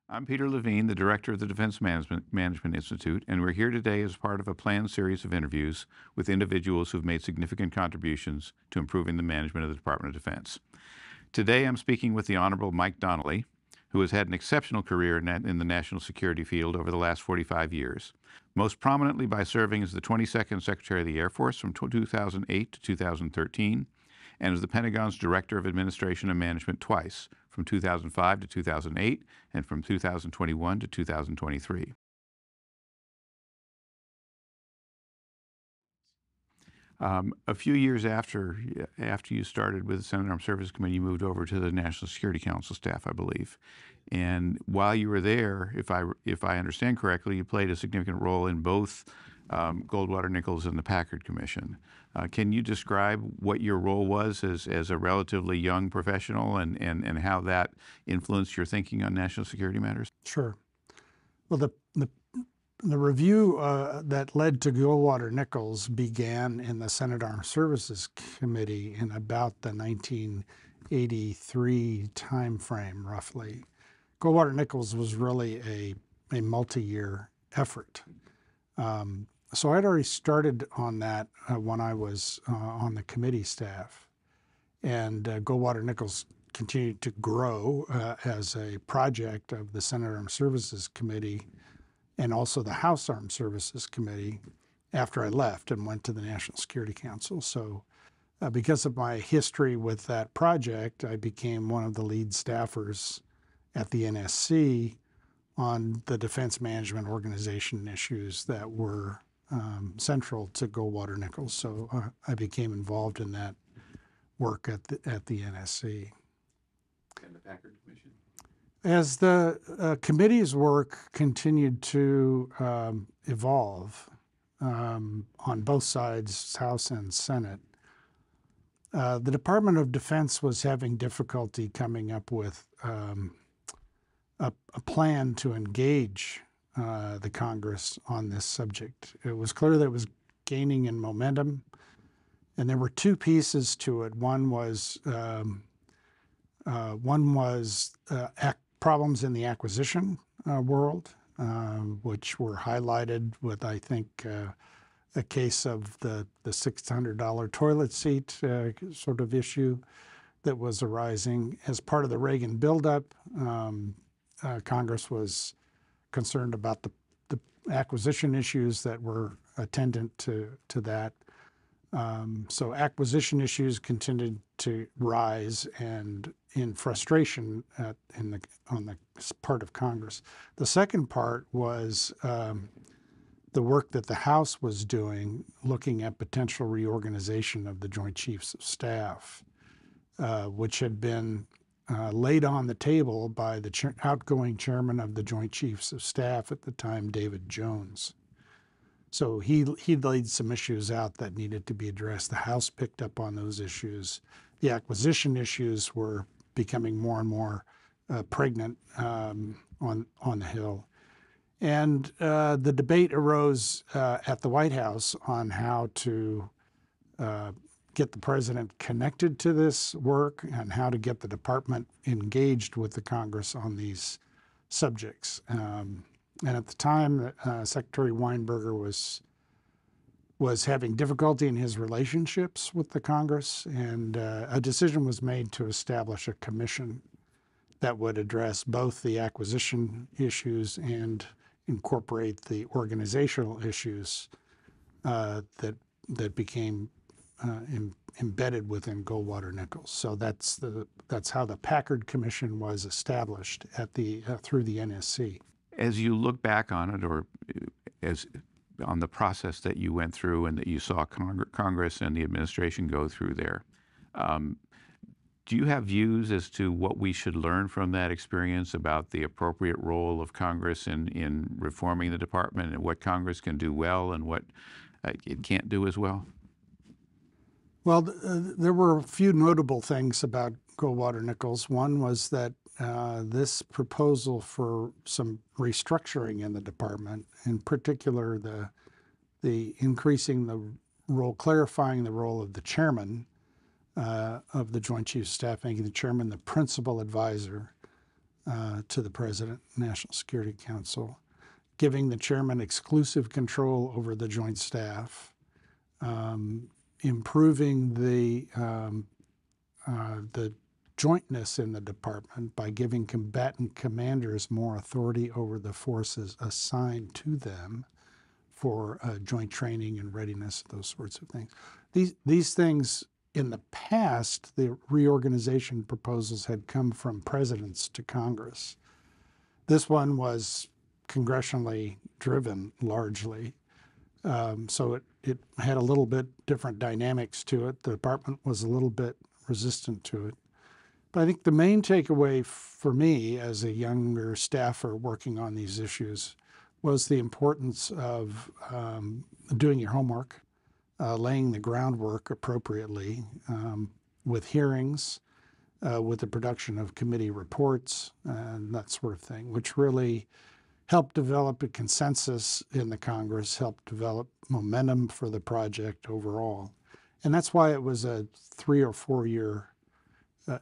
I'm Peter Levine, the director of the Defense Management Institute, and we're here today as part of a planned series of interviews with individuals who've made significant contributions to improving the management of the Department of Defense. Today, I'm speaking with the Honorable Mike Donley, who has had an exceptional career in the national security field over the last 45 years, most prominently by serving as the 22nd Secretary of the Air Force from 2008 to 2013, and as the Pentagon's Director of Administration and Management twice, from 2005 to 2008 and from 2021 to 2023. A few years after you started with the Senate Armed Services Committee, you moved over to the National Security Council staff, I believe. And while you were there, if I understand correctly, you played a significant role in both Goldwater Nichols and the Packard Commission. Can you describe what your role was as a relatively young professional and how that influenced your thinking on national security matters? Sure. Well, the review that led to Goldwater Nichols began in the Senate Armed Services Committee in about the 1983 timeframe, roughly. Goldwater Nichols was really a multi-year effort. So I'd already started on that when I was on the committee staff. And Goldwater Nichols continued to grow as a project of the Senate Armed Services Committee and also the House Armed Services Committee after I left and went to the National Security Council. So because of my history with that project, I became one of the lead staffers at the NSC on the defense management organization issues that were central to Goldwater Nichols. So I became involved in that work at the NSC. And the Packard Commission? As the committee's work continued to evolve on both sides, House and Senate, the Department of Defense was having difficulty coming up with a plan to engage the Congress on this subject. It was clear that it was gaining in momentum, and there were two pieces to it. One was problems in the acquisition world, which were highlighted with, I think, a case of the $600 toilet seat sort of issue that was arising as part of the Reagan buildup. Congress was concerned about the acquisition issues that were attendant to that. So acquisition issues continued to rise, and in frustration on the part of Congress. The second part was the work that the House was doing, looking at potential reorganization of the Joint Chiefs of Staff, which had been laid on the table by the outgoing chairman of the Joint Chiefs of Staff at the time, David Jones. So he laid some issues out that needed to be addressed. The House picked up on those issues. The acquisition issues were becoming more and more pregnant on the Hill. And the debate arose at the White House on how to get the president connected to this work and how to get the department engaged with the Congress on these subjects. And at the time, Secretary Weinberger was having difficulty in his relationships with the Congress, and a decision was made to establish a commission that would address both the acquisition issues and incorporate the organizational issues that became embedded within Goldwater Nichols. So that's how the Packard Commission was established through the NSC. As you look back on it, or as on the process that you went through and that you saw Congress and the administration go through there, do you have views as to what we should learn from that experience about the appropriate role of Congress in reforming the department, and what Congress can do well and what it can't do as well? Well, there were a few notable things about Goldwater Nichols. One was that this proposal for some restructuring in the department, in particular the increasing the role, clarifying the role of the chairman of the Joint Chiefs of Staff, making the chairman the principal advisor, to the President, National Security Council, giving the chairman exclusive control over the joint staff, improving the jointness in the department by giving combatant commanders more authority over the forces assigned to them for joint training and readiness, those sorts of things. These things, in the past, the reorganization proposals had come from presidents to Congress. This one was congressionally driven largely. So it had a little bit different dynamics to it. The department was a little bit resistant to it. But I think the main takeaway for me as a younger staffer working on these issues was the importance of doing your homework, laying the groundwork appropriately with hearings, with the production of committee reports and that sort of thing, which really helped develop a consensus in the Congress, helped develop momentum for the project overall. And that's why it was a 3 or 4 year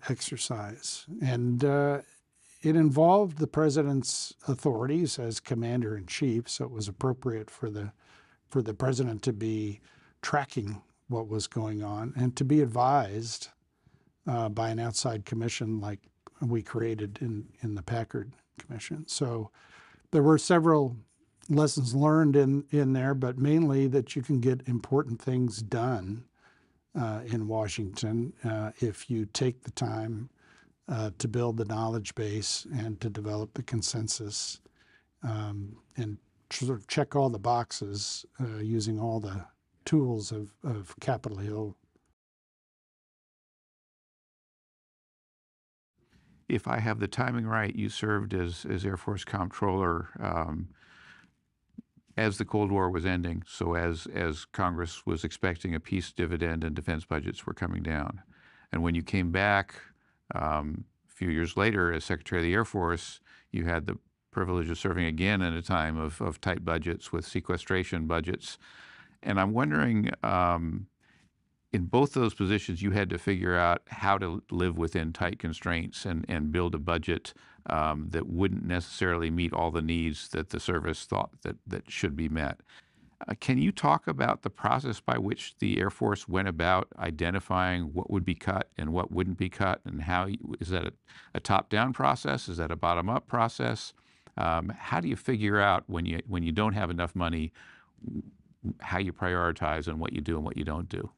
exercise. And it involved the president's authorities as commander-in-chief, so it was appropriate for the president to be tracking what was going on and to be advised by an outside commission like we created in the Packard Commission. So there were several lessons learned in there, but mainly that you can get important things done in Washington if you take the time to build the knowledge base and to develop the consensus and sort of check all the boxes using all the tools of Capitol Hill. If I have the timing right, you served as Air Force Comptroller as the Cold War was ending, so as Congress was expecting a peace dividend and defense budgets were coming down. And when you came back a few years later as Secretary of the Air Force, you had the privilege of serving again in a time of tight budgets with sequestration budgets. And I'm wondering, in both those positions, you had to figure out how to live within tight constraints and build a budget that wouldn't necessarily meet all the needs that the service thought that should be met. Can you talk about the process by which the Air Force went about identifying what would be cut and what wouldn't be cut, and how is that a top-down process? Is that a bottom-up process? How do you figure out when you don't have enough money how you prioritize and what you do and what you don't do?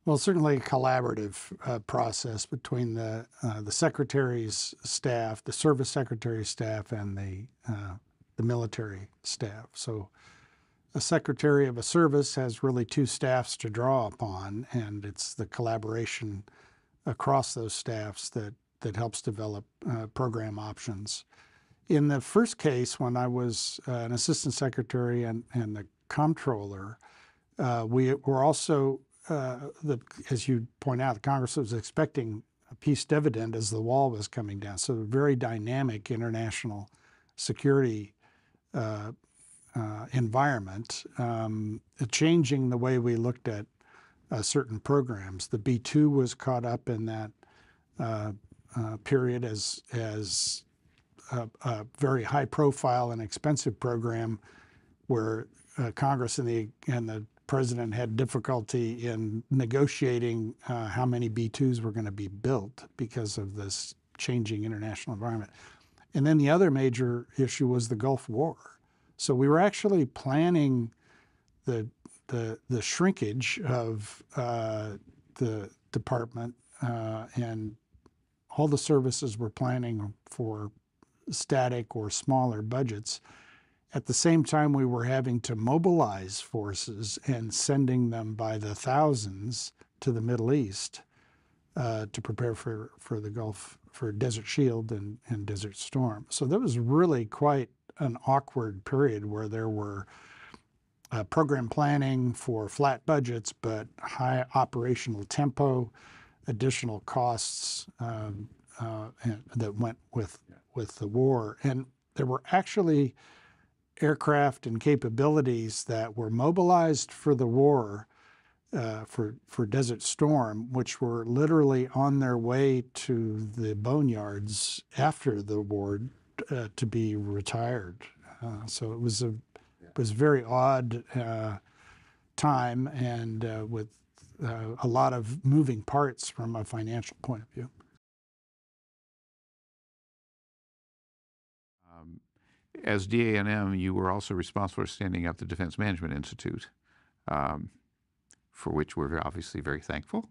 Well, certainly a collaborative process between the secretary's staff, the service secretary's staff, and the military staff. So a secretary of a service has really two staffs to draw upon, and it's the collaboration across those staffs that helps develop program options. In the first case, when I was an assistant secretary and the comptroller, we were also as you point out, the Congress was expecting a peace dividend as the wall was coming down. So a very dynamic international security environment, changing the way we looked at certain programs. The B-2 was caught up in that period as a very high profile and expensive program where Congress and the President had difficulty in negotiating how many B-2s were going to be built because of this changing international environment. And then the other major issue was the Gulf War. So we were actually planning the shrinkage of the department, and all the services were planning for static or smaller budgets. At the same time, we were having to mobilize forces and sending them by the thousands to the Middle East to prepare for the Gulf, for Desert Shield and Desert Storm. So that was really quite an awkward period where there were program planning for flat budgets, but high operational tempo, additional costs that went with the war. And there were actually aircraft and capabilities that were mobilized for the war for Desert Storm, which were literally on their way to the boneyards after the war to be retired. So it was a very odd time, and with a lot of moving parts from a financial point of view. As DANM, you were also responsible for standing up the Defense Management Institute, for which we're obviously very thankful.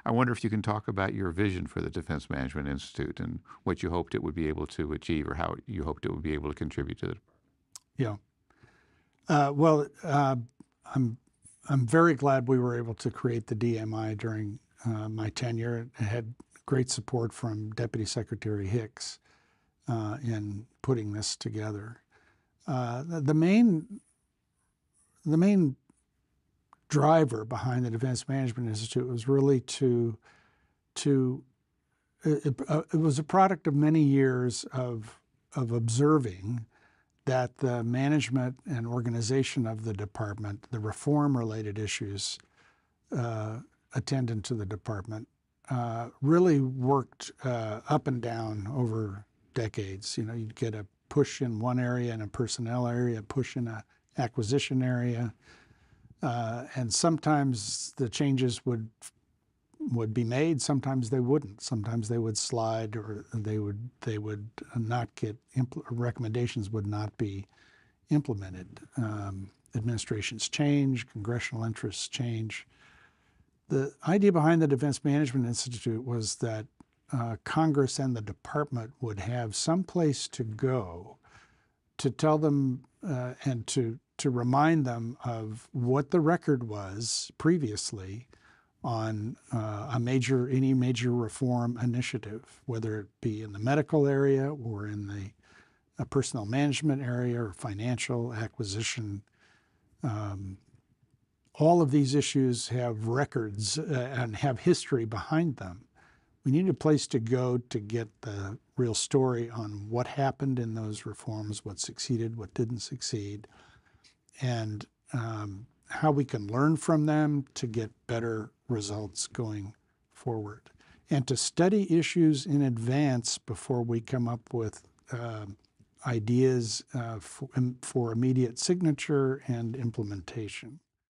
I wonder if you can talk about your vision for the Defense Management Institute and what you hoped it would be able to achieve, or how you hoped it would be able to contribute to the department. Yeah. Well, I'm very glad we were able to create the DMI during my tenure. It had great support from Deputy Secretary Hicks in putting this together. The main driver behind the Defense Management Institute was really it was a product of many years of observing that the management and organization of the department, the reform-related issues attendant to the department, really worked up and down over decades. You know, you'd get a push in one area, in a personnel area, a push in an acquisition area, and sometimes the changes would be made, sometimes they wouldn't. Sometimes they would slide, or they would not get, recommendations would not be implemented. Administrations change, congressional interests change. The idea behind the Defense Management Institute was that Congress and the department would have some place to go to tell them and to remind them of what the record was previously on any major reform initiative, whether it be in the medical area or in the personnel management area or financial acquisition. All of these issues have records and have history behind them. We need a place to go to get the real story on what happened in those reforms, what succeeded, what didn't succeed, and how we can learn from them to get better results going forward, and to study issues in advance before we come up with ideas for immediate signature and implementation.